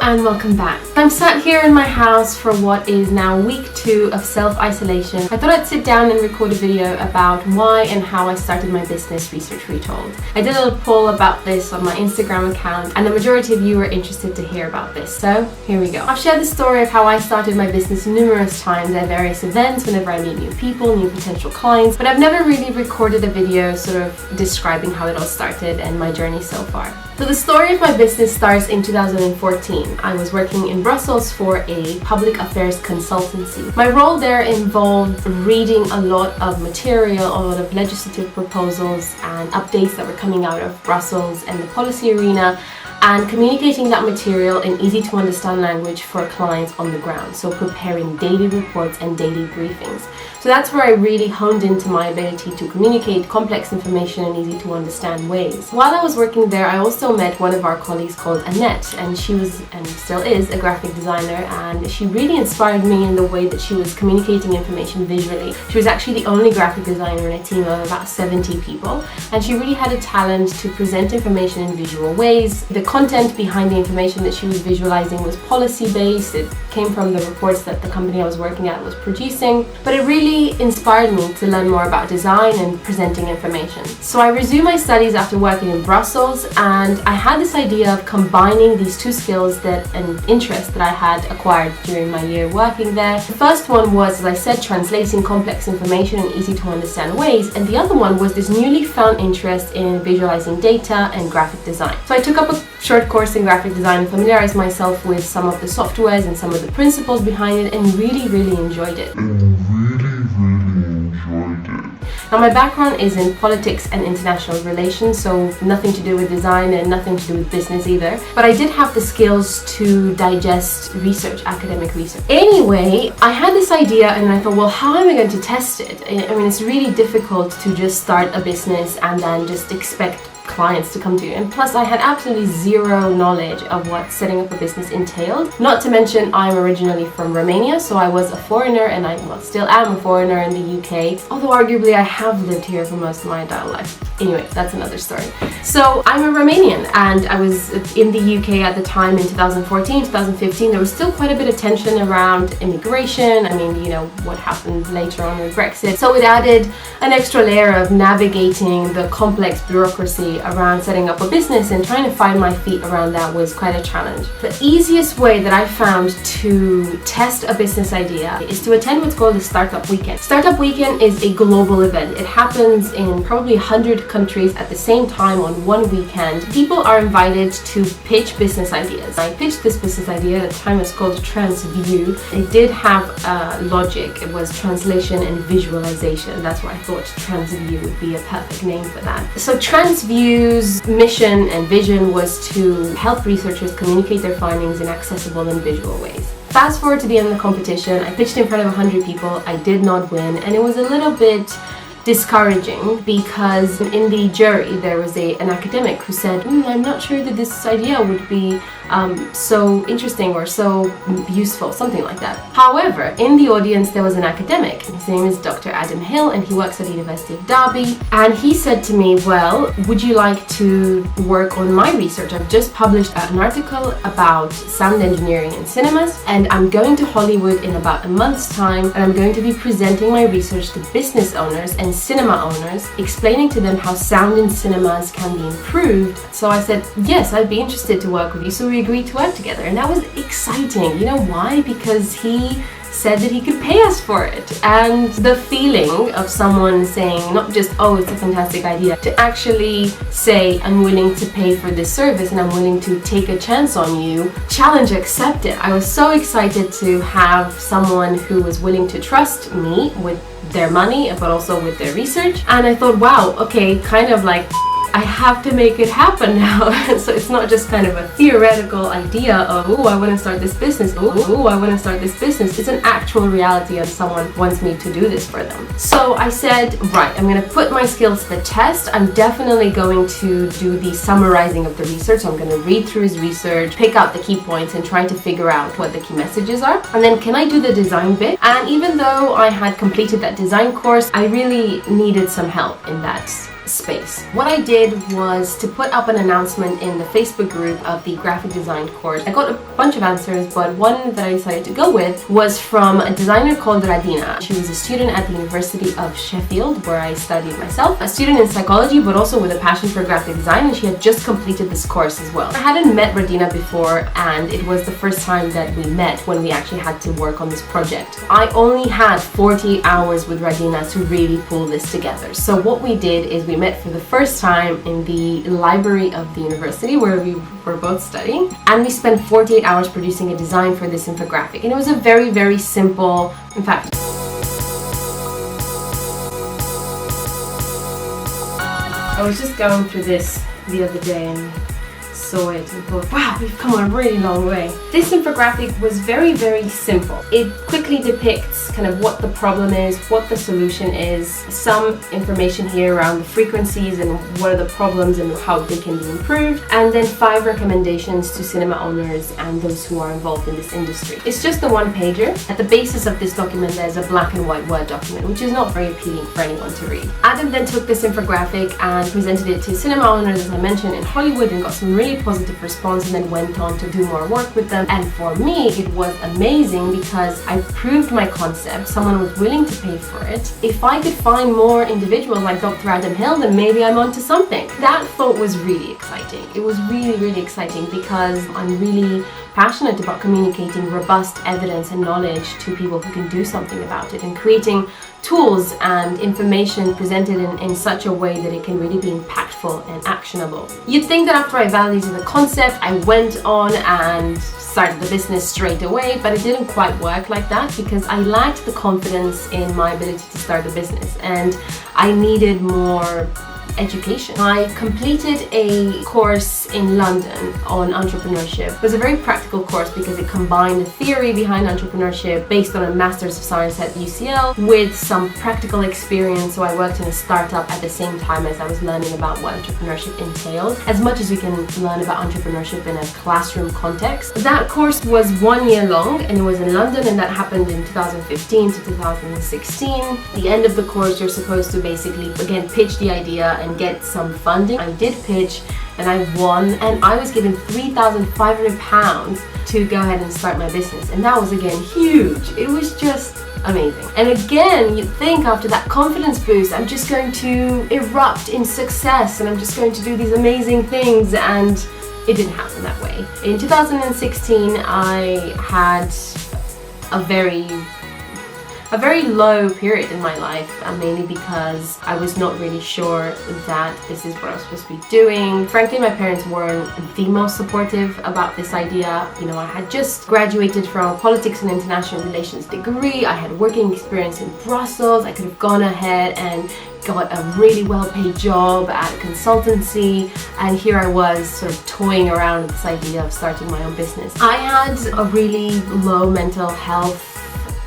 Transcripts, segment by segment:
and welcome back. I'm sat here in my house for what is now week 2 of self-isolation. I thought I'd sit down and record a video about why and how I started my business, Research Retold. I did a little poll about this on my Instagram account and the majority of you were interested to hear about this, so here we go. I've shared the story of how I started my business numerous times at various events whenever I meet new people, new potential clients, but I've never really recorded a video sort of describing how it all started and my journey so far. So the story of my business starts in 2014. I was working in Brussels for a public affairs consultancy. My role there involved reading a lot of material, a lot of legislative proposals and updates that were coming out of Brussels and the policy arena, and communicating that material in easy to understand language for clients on the ground, so preparing daily reports and daily briefings. So that's where I really honed into my ability to communicate complex information in easy to understand ways. While I was working there, I also met one of our colleagues called Annette, and she was and still is a graphic designer, and she really inspired me in the way that she was communicating information visually. She was actually the only graphic designer in a team of about 70 people, and she really had a talent to present information in visual ways. The content behind the information that she was visualizing was policy-based. It came from the reports that the company I was working at was producing, but it really inspired me to learn more about design and presenting information. So I resumed my studies after working in Brussels, and I had this idea of combining these two skills and interests that I had acquired during my year working there. The first one was, as I said, translating complex information in easy to understand ways, and the other one was this newly found interest in visualizing data and graphic design. So I took up a short course in graphic design and familiarized myself with some of the softwares and some of the principles behind it, and really enjoyed it. Now my background is in politics and international relations, so nothing to do with design and nothing to do with business either. But I did have the skills to digest research, academic research. Anyway, I had this idea and I thought, well, how am I going to test it? I mean, it's really difficult to just start a business and then just expect clients to come to you, and plus I had absolutely zero knowledge of what setting up a business entailed. Not to mention I'm originally from Romania, so I was a foreigner, and I still am a foreigner in the UK, although arguably I have lived here for most of my adult life. Anyway, that's another story. So I'm a Romanian, and I was in the UK at the time in 2014, 2015. There was still quite a bit of tension around immigration. I mean, you know, what happened later on with Brexit. So it added an extra layer of navigating the complex bureaucracy around setting up a business, and trying to find my feet around that was quite a challenge. The easiest way that I found to test a business idea is to attend what's called a Startup Weekend. Startup Weekend is a global event. It happens in probably 100 countries at the same time on one weekend. People are invited to pitch business ideas. I pitched this business idea, at the time it was called Transview. It did have logic. It was translation and visualization. That's why I thought Transview would be a perfect name for that. So Transview's mission and vision was to help researchers communicate their findings in accessible and visual ways. Fast forward to the end of the competition, I pitched in front of 100 people. I did not win, and it was a little bit discouraging because in the jury there was an academic who said, I'm not sure that this idea would be so interesting or so useful, something like that. However, in the audience there was an academic. His name is Dr. Adam Hill, and he works at the University of Derby, and he said to me, well, would you like to work on my research? I've just published an article about sound engineering in cinemas, and I'm going to Hollywood in about a month's time, and I'm going to be presenting my research to business owners and cinema owners, explaining to them how sound in cinemas can be improved. So I said, yes, I'd be interested to work with you. So we agreed to work together, and that was exciting. You know why? Because he said that he could pay us for it, and the feeling of someone saying not just, oh, it's a fantastic idea, to actually say, I'm willing to pay for this service and I'm willing to take a chance on you, challenge accepted. I was so excited to have someone who was willing to trust me with their money but also with their research, and I thought, wow, okay, kind of like I have to make it happen now. So it's not just kind of a theoretical idea of, oh, I want to start this business. Oh, I want to start this business. It's an actual reality, and someone wants me to do this for them. So I said, right, I'm going to put my skills to the test. I'm definitely going to do the summarizing of the research. I'm going to read through his research, pick out the key points, and try to figure out what the key messages are. And then can I do the design bit? And even though I had completed that design course, I really needed some help in that space. What I did was to put up an announcement in the Facebook group of the graphic design course. I got a bunch of answers, but one that I decided to go with was from a designer called Radina. She was a student at the University of Sheffield, where I studied myself, a student in psychology, but also with a passion for graphic design, and she had just completed this course as well. I hadn't met Radina before, and it was the first time that we met when we actually had to work on this project. I only had 48 hours with Radina to really pull this together. So what we did is we met for the first time in the library of the university where we were both studying, and we spent 48 hours producing a design for this infographic. And it was a very, very simple, in fact, I was just going through this the other day and saw it and thought, wow, we've come a really long way. This infographic was very, very simple. It quickly depicts kind of what the problem is, what the solution is, some information here around the frequencies and what are the problems and how they can be improved, and then 5 recommendations to cinema owners and those who are involved in this industry. It's just a one-pager. At the basis of this document, there's a black and white Word document, which is not very appealing for anyone to read. Adam then took this infographic and presented it to cinema owners, as I mentioned, in Hollywood, and got some really positive response, and then went on to do more work with them. And for me, it was amazing because I proved my concept. Someone was willing to pay for it. If I could find more individuals like Dr. Adam Hill, then maybe I'm onto something. That thought was really exciting. It was really, really exciting because I'm really passionate about communicating robust evidence and knowledge to people who can do something about it, and creating tools and information presented in such a way that it can really be impactful and actionable. You'd think that after I validated the concept, I went on and started the business straight away, but it didn't quite work like that because I lacked the confidence in my ability to start a business, and I needed more education. I completed a course in London on entrepreneurship. It was a very practical course because it combined the theory behind entrepreneurship based on a Master's of Science at UCL with some practical experience. So I worked in a startup at the same time as I was learning about what entrepreneurship entailed, as much as you can learn about entrepreneurship in a classroom context. That course was 1 year long, and it was in London, and that happened in 2015 to 2016. At the end of the course, you're supposed to basically, again, pitch the idea and get some funding. I did pitch and I won, and I was given £3,500 to go ahead and start my business, and that was again huge. It was just amazing. And again, you'd think after that confidence boost, I'm just going to erupt in success and I'm just going to do these amazing things, and it didn't happen that way. In 2016, I had a very low period in my life, mainly because I was not really sure that this is what I was supposed to be doing. Frankly, my parents weren't the most supportive about this idea. You know, I had just graduated from a politics and international relations degree. I had working experience in Brussels. I could have gone ahead and got a really well-paid job at a consultancy, and here I was sort of toying around with this idea of starting my own business. I had a really low mental health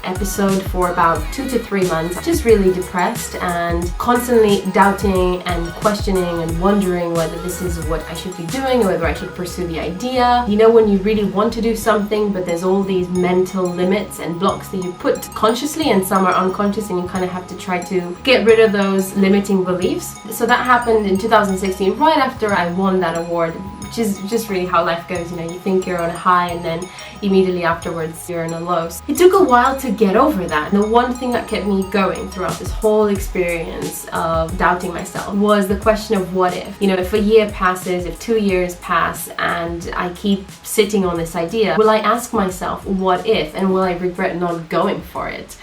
episode for about 2 to 3 months, just really depressed and constantly doubting and questioning and wondering whether this is what I should be doing or whether I should pursue the idea. You know, when you really want to do something, but there's all these mental limits and blocks that you put consciously and some are unconscious, and you kind of have to try to get rid of those limiting beliefs. So that happened in 2016, right after I won that award, which is just really how life goes. You know, you think you're on a high and then immediately afterwards you're in a low. It took a while to get over that. And the one thing that kept me going throughout this whole experience of doubting myself was the question of what if. You know, if a year passes, if 2 years pass, and I keep sitting on this idea, will I ask myself what if, and will I regret not going for it?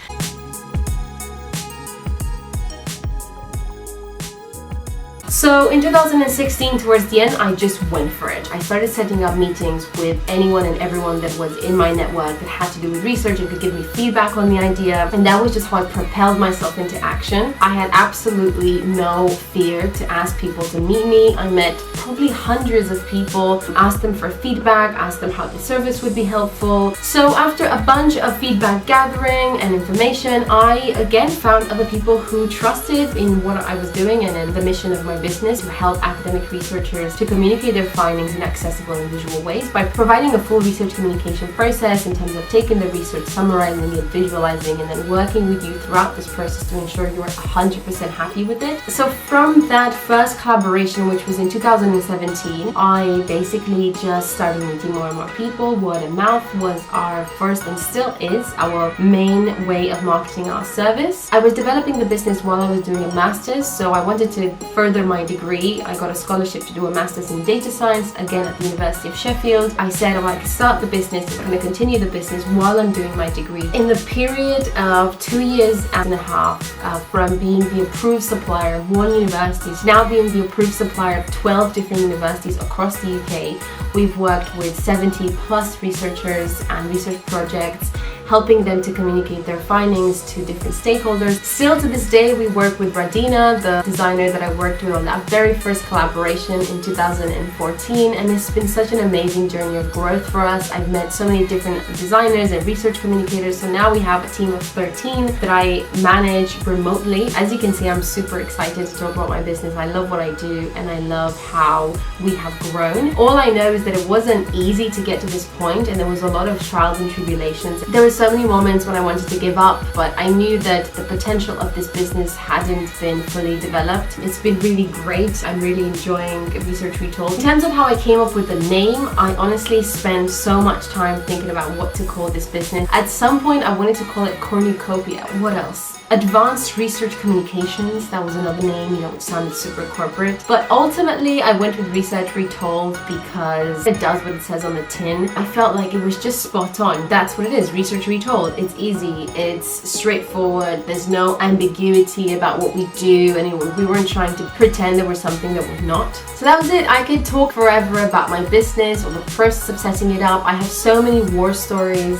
So in 2016, towards the end, I just went for it. I started setting up meetings with anyone and everyone that was in my network that had to do with research and could give me feedback on the idea. And that was just how I propelled myself into action. I had absolutely no fear to ask people to meet me. I met probably hundreds of people, asked them for feedback, asked them how the service would be helpful. So after a bunch of feedback gathering and information, I again found other people who trusted in what I was doing and in the mission of my business to help academic researchers to communicate their findings in accessible and visual ways by providing a full research communication process in terms of taking the research, summarizing it, visualizing, and then working with you throughout this process to ensure you're 100% happy with it. So from that first collaboration, which was in 2017, I basically just started meeting more and more people. Word of mouth was our first and still is our main way of marketing our service. I was developing the business while I was doing a master's, so I wanted to further my degree. I got a scholarship to do a master's in data science, again at the University of Sheffield. I said, oh, I can start the business, I'm going to continue the business while I'm doing my degree. In the period of 2 years and a half, from being the approved supplier of one university to now being the approved supplier of 12 different universities across the UK, we've worked with 70 plus researchers and research projects, helping them to communicate their findings to different stakeholders. Still to this day, we work with Radina, the designer that I worked with on that very first collaboration in 2014, and it's been such an amazing journey of growth for us. I've met so many different designers and research communicators, so now we have a team of 13 that I manage remotely. As you can see, I'm super excited to talk about my business. I love what I do, and I love how we have grown. All I know is that it wasn't easy to get to this point, and there was a lot of trials and tribulations. There was so many moments when I wanted to give up, but I knew that the potential of this business hadn't been fully developed. It's been really great. I'm really enjoying Research Retold. In terms of how I came up with the name, I honestly spent so much time thinking about what to call this business. At some point, I wanted to call it Cornucopia. What else? Advanced Research Communications, that was another name, which sounded super corporate. But ultimately, I went with Research Retold because it does what it says on the tin. I felt like it was just spot on. That's what it is, Research Retold. It's easy, it's straightforward, there's no ambiguity about what we do, and we weren't trying to pretend there was something that we're not. So that was it. I could talk forever about my business or the process of setting it up. I have so many war stories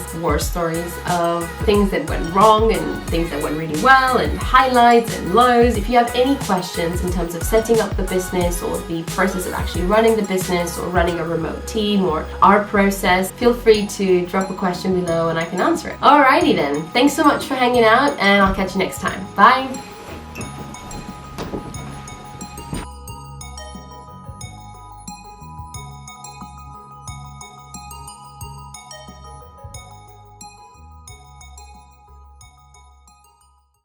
of things that went wrong and things that went really well, and highlights and lows. If you have any questions in terms of setting up the business or the process of actually running the business or running a remote team or our process, feel free to drop a question below and I can answer it. Alrighty then, thanks so much for hanging out, and I'll catch you next time. Bye!